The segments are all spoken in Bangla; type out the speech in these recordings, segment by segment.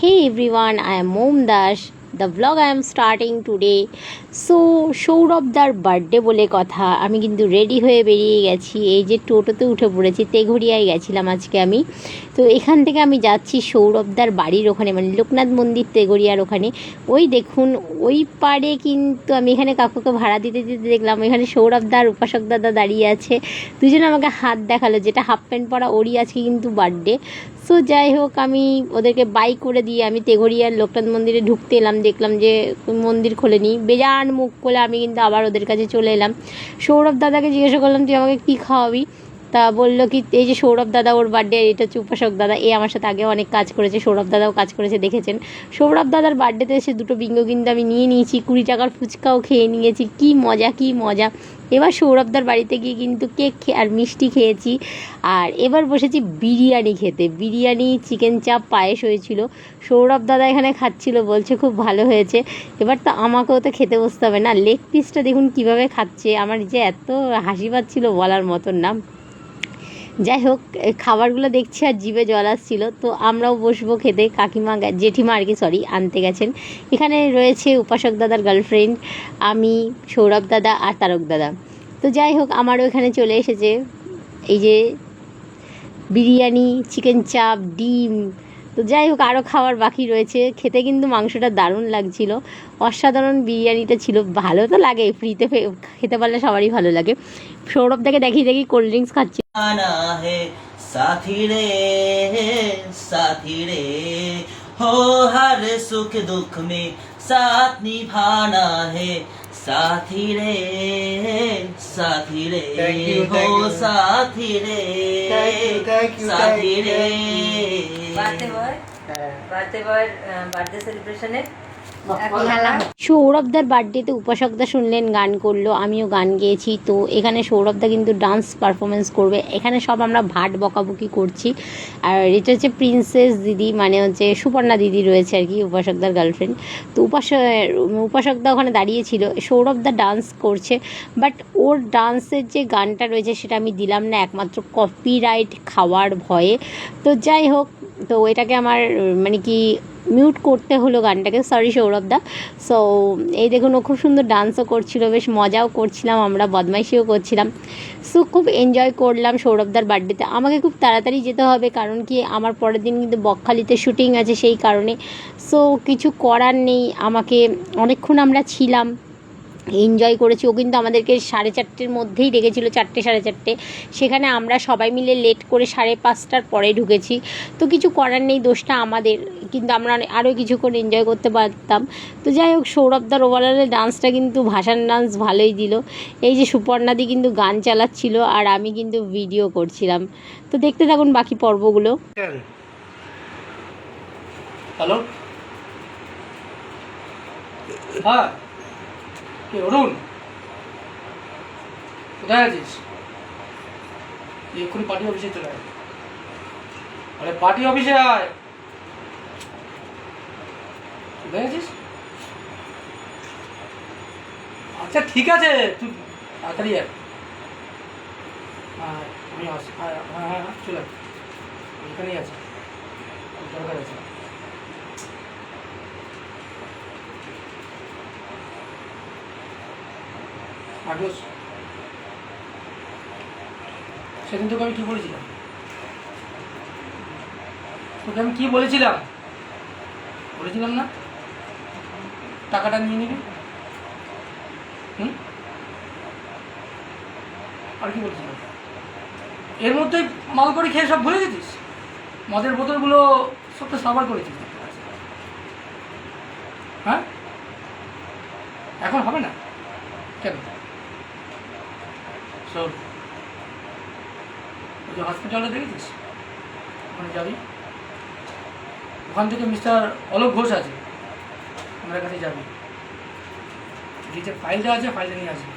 Hey everyone, I am Mom Dash. The vlog I am starting today. So সৌরভদার বার্থডে বলে কথা, আমি কিন্তু রেডি হয়ে বেরিয়ে গেছি। এই যে টোটোতে উঠে পড়েছি, তেঘরিয়ায় গেছিলাম আজকে আমি। তো এখান থেকে আমি যাচ্ছি সৌরভদার বাড়ির ওখানে, মানে লোকনাথ মন্দির তেঘরিয়ার ওখানে। ওই দেখুন ওই পারে, কিন্তু আমি এখানে কাকুকে ভাড়া দিতে দিতে দেখলাম এখানে সৌরভদার উপাসক দাদা দাঁড়িয়ে আছে। দুজনে আমাকে হাত দেখালো, যেটা হাফ প্যান্ট পরা ওরই আজকে কিন্তু বার্থডে। সো যাই হোক, আমি ওদেরকে বাই করে দিয়ে আমি তেঘরিয়ার লোকনাথ মন্দিরে ঢুকতে এলাম, দেখলাম যে মন্দির খোলেনি। বেজান মুখ করে আমি কিন্তু আবার ওদের কাছে চলে এলাম। সৌরভ দাদাকে জিজ্ঞাসা করলাম তুই আমাকে কী খাওয়াবি, তা বললো কি এই যে সৌরভ দাদা, ওর বার্থডে, এটা হচ্ছে উপাসক দাদা। এ আমার সাথে আগে অনেক কাজ করেছে, সৌরভ দাদাও কাজ করেছে, দেখেছেন। সৌরভ দাদার বার্থডেতে এসে দুটো বিঙ্গো কিন্তু আমি নিয়ে নিয়েছি, 20 টাকার ফুচকাও খেয়ে নিয়েছি। কি মজা কি মজা। এবার সৌরভদার বাড়িতে গিয়ে কিন্তু কেক আর মিষ্টি খেয়েছি। আর এবার বসেছি বিরিয়ানি খেতে। বিরিয়ানি, চিকেন চাপ, পায়েস হয়েছিল। সৌরভ দাদা এখানে খাচ্ছিল, বলছে খুব ভালো হয়েছে। এবার তো আমাকেও তো খেতে বসতে হবে না। লেগ পিসটা দেখুন কীভাবে খাচ্ছে, আমার যে এত হাসি পাচ্ছিল বলার মতন না। যাই হোক, খাবারগুলো দেখছি আর জিভে জল আসছিল। তো আমরাও বসবো খেতে। কাকিমা, জেঠিমা আর কি, সরি, আনতে গেছেন। এখানে রয়েছে উপাসক দাদার গার্লফ্রেন্ড, আমি, সৌরভ দাদা আর তারক দাদা। তো যাই হোক, আমারও এখানে চলে এসেছে এই যে বিরিয়ানি, চিকেন চাপ, ডিম। তো যাই হোক, আরও খাবার বাকি রয়েছে। খেতে কিন্তু মাংসটা দারুণ লাগছিল, অসাধারণ বিরিয়ানিটা ছিল। ভালো তো লাগে, ফ্রিতে খেতে পারলে সবারই ভালো লাগে। সৌরভ দাকে দেখি দেখি কোল্ড ড্রিঙ্কস খাচ্ছি। साथी रे साथी रे हो हर सुख दुख में साथ निभाना है साथी रे हो साथी रे साथी रे বার্থডে সেলিব্রেশনে সৌরভদার বার্থডেতে উপাসকদা শুনলেন গান করলো, আমিও গান গেয়েছি। তো এখানে সৌরভদা কিন্তু ডান্স পারফরমেন্স করবে। এখানে সব আমরা ভাট বকাবকি করছি। আর এটা হচ্ছে প্রিন্সেস দিদি, মানে হচ্ছে সুপর্ণা দিদি রয়েছে আর কি, উপাসকদার গার্লফ্রেন্ড। তো উপাসকদা ওখানে দাঁড়িয়েছিল, সৌরভদা ডান্স করছে। বাট ওর ডান্সের যে গানটা রয়েছে সেটা আমি দিলাম না, একমাত্র কপিরাইট খাওয়ার ভয়ে। তো যাই হোক, তো এটাকে আমার মানে কি মিউট করতে হলো গানটাকে, সরি সৌরভদা। সো এই দেখুন, ও খুব সুন্দর ডান্সও করছিল, বেশ মজাও করছিলাম, আমরা বদমাইশিও করছিলাম। সো খুব এনজয় করলাম সৌরভদার বার্থডেতে। আমাকে খুব তাড়াতাড়ি যেতে হবে, কারণ কি আমার পরের দিন কিন্তু বকখালিতে শুটিং আছে, সেই কারণে। সো কিছু করার নেই, আমাকে অনেকক্ষণ আমরা ছিলাম, এনজয় করেছি। ও কিন্তু আমাদেরকে 4:30-র মধ্যেই ডেকেছিল, 4টে 4:30। সেখানে আমরা সবাই মিলে লেট করে 5:30টার পরে ঢুকেছি। তো কিছু করার নেই, দোষটা আমাদের, কিন্তু আমরা আরও কিছুক্ষণ এনজয় করতে পারতাম। তো যাই হোক, সৌরভদার ওভারঅলে ডান্সটা কিন্তু ভাসান ডান্স ভালোই দিল। এই যে সুপর্ণাদি কিন্তু গান চালাচ্ছিল আর আমি কিন্তু ভিডিও করছিলাম। তো দেখতে থাকুন বাকি পর্বগুলো। হ্যালো, হ্যাঁ কে অরুণ, কোথায় আছিস? এক্ষুনি পার্টি অফিসে চলে আয়। আরে পার্টি অফিসে আয়। কোথায় আছিস? আচ্ছা ঠিক আছে, তুই তাড়াতাড়ি আয়। হ্যাঁ আমি আসি, হ্যাঁ হ্যাঁ হ্যাঁ চলে আয়, এখানেই আছে, দরকার আছে। আগোস, সেদিন তোকে আমি কী বলেছিলাম? তোকে আমি কী বলেছিলাম না টাকাটা নিয়ে নিবি? আর কি বলছিলাম? এর মধ্যেই মাল করে খেয়ে সব ভুলে গেছিস? মদের বোতলগুলো সব তো সাবার করেছিস। হ্যাঁ, এখন হবে না কেন? শোন, ওই যে হসপিটালটা দেখেছিস, ওখানে যাবি। ওখান থেকে মিস্টার অলোক ঘোষ আছে, ওনার কাছে যাবি। যে ফাইলটা আছে, ফাইলটা নিয়ে আসবি।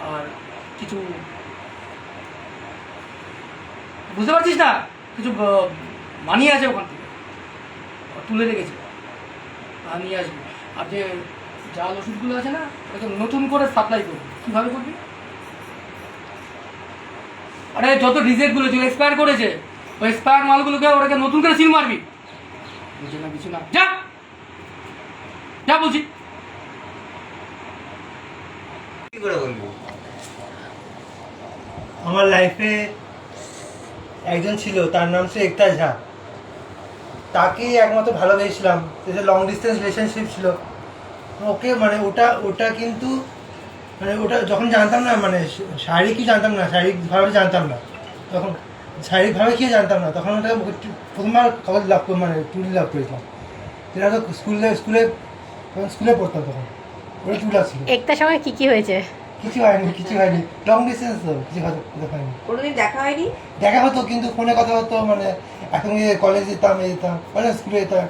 আর কিছু বুঝতে পারছিস না, কিছু মানি আছে ওখান থেকে, তুলে রেখেছে, আর নিয়ে আসবি। আর যে জাল ওষুধগুলো আছে না, ওটাকে নতুন করে সাপ্লাই করবি। কীভাবে করবি? আরে যত রিজেক্টগুলো যে এক্সপায়ার করেছে ওই স্পায়ার মালগুলোকে ওটাকে নতুন করে সিল মারবি। বুঝে না কিছু না, যা যা বলছি। কি করে বলবো? আমার লাইফে একজন ছিল, তার নাম ছিল একতা ঝা। তাকেই একমাত্র ভালোবেসেছিলাম, লং ডিস্টেন্স রিলেশনশিপ ছিল। ওকে মানে ওটা কিন্তু মানে ওটা যখন জানতাম না, মানে শারীরিকই জানতাম না, শারীরিকভাবে জানতাম না, তখন শারীরিকভাবে কি জানতাম না, তখন ওটা প্রথমবার খবর লাভ মানে টুলি লাভ করেছিলাম। সেটা তো স্কুলে পড়তাম তখন, ওটা টুলা ছিল। একটার সময় কি হয়েছে? কিছু হয়নি, লং ডিস্টেন্স তো কিছু হয়নি। কোনোদিন দেখা হয়নি? দেখা হতো কিন্তু ফোনে কথা হতো, মানে এখন কলেজ যেতাম কলেজ স্কুলে যেতাম।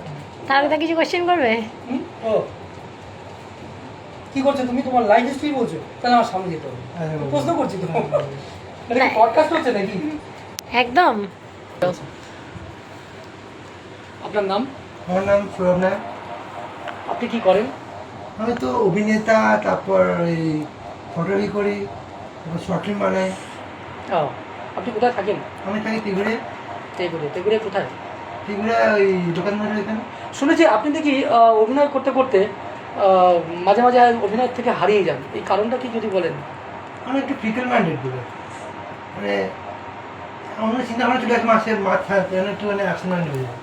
তাহলে তো কিছু কোশ্চেন করবে? ও কি করছো তুমি? তোমার লাইফ হিস্ট্রি বলছো? তাহলে আমার সামনে যেতে হবে, প্রশ্ন করছি তো। পডকাস্ট হচ্ছে নাকি? একদম। আপনার নাম? আমার নাম সৌরভ নায়ক। আপনি কি করেন? আমি তো অভিনেতা, তারপর ওই ফটোগ্রাফি করি, তারপর শর্ট ফিল্ম বানাই। আপনি কোথায় থাকেন? আমি থাকি ত্রিপুরে। তেগুড়ে কোথায়? ত্রিপুরা ওই দোকানদারের এখানে। শুনেছি আপনি দেখি অভিনয় করতে করতে মাঝে মাঝে অভিনয় থেকে হারিয়ে যান, এই কারণটা কি যদি বলেন? আমি একটু ফিকেল মাইন্ডেড বলে, মানে আমার চিন্তা ভাবনা চলে আসে মাথা একটু মানে অ্যাকশন মাইন্ড হয়ে যায়।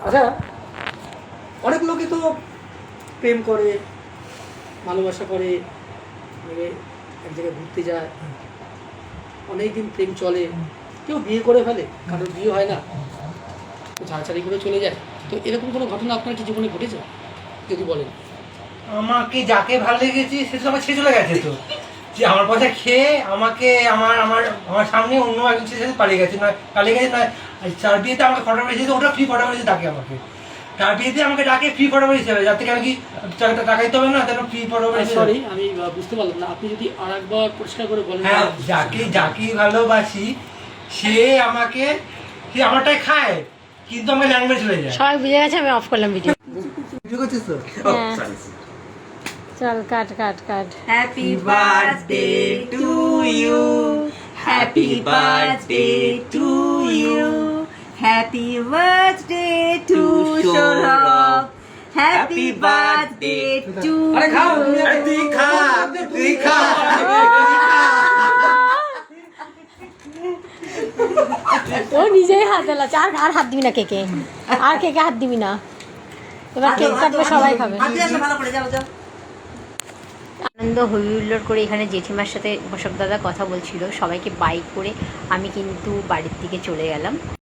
আচ্ছা, অনেক লোকই তো প্রেম করে, ভালোবাসা করে, এক জায়গায় ঘুরতে যায়, অনেক দিন প্রেম চলে, কেউ বিয়ে করে ফেলে, কারোর বিয়ে হয় না, ঝাড়ছাড়ি করে চলে যায়। তো এরকম কোনো ঘটনা আপনার কি জীবনে ঘটেছে যদি বলেন? আমাকে যাকে ভালো লেগেছে সে তো আমার ছেড়ে চলে গেছে, তো যে আমার পয়সা খেয়ে আমাকে আমার সামনে অন্য একজন ছেলের সাথে পালিয়ে গেছে না, তার বিয়েতে আমাকে ফটো মেরেছে, ওটা ফ্রি ফটো মেরেছে, ডাকে আমাকে তার বিয়েতে আমাকে ডাকে ফ্রি ফটো মেরেছে, যার থেকে আমি কি টাকা দিতে হবে না, তার ফ্রি ফটো মেরেছে। সরি, আমি বুঝতে পারলাম না, আপনি যদি আর একবার পরিষ্কার করে বলেন। হ্যাঁ, যাকে ভালোবাসি সে আমারটাই খায়, কিন্তু আমাকে ল্যাঙ্গুয়েজ চলে যায়। সবাই বুঝে গেছে, আমি অফ করলাম ভিডিও। ভিডিও করছিস তো? হ্যাঁ। চল cut. Happy birthday to you, happy birthday to you, happy birthday to Sourav, happy birthday to. আরে খাও, তুই খা। ও নিজেই হাত দিলাচ্ছে, আর হাত দিবি না কেকে, আর কেকে হাত দিবি না। এবার কেক কাটবে, সবাই খাবে। ভালো করে যাও যাও। আনন্দ হইহুল্লোড় করে এখানে জেঠিমার সাথে বসক দাদা কথা বলছিল, সবাইকে বাই করে আমি কিন্তু বাড়ির দিকে চলে গেলাম।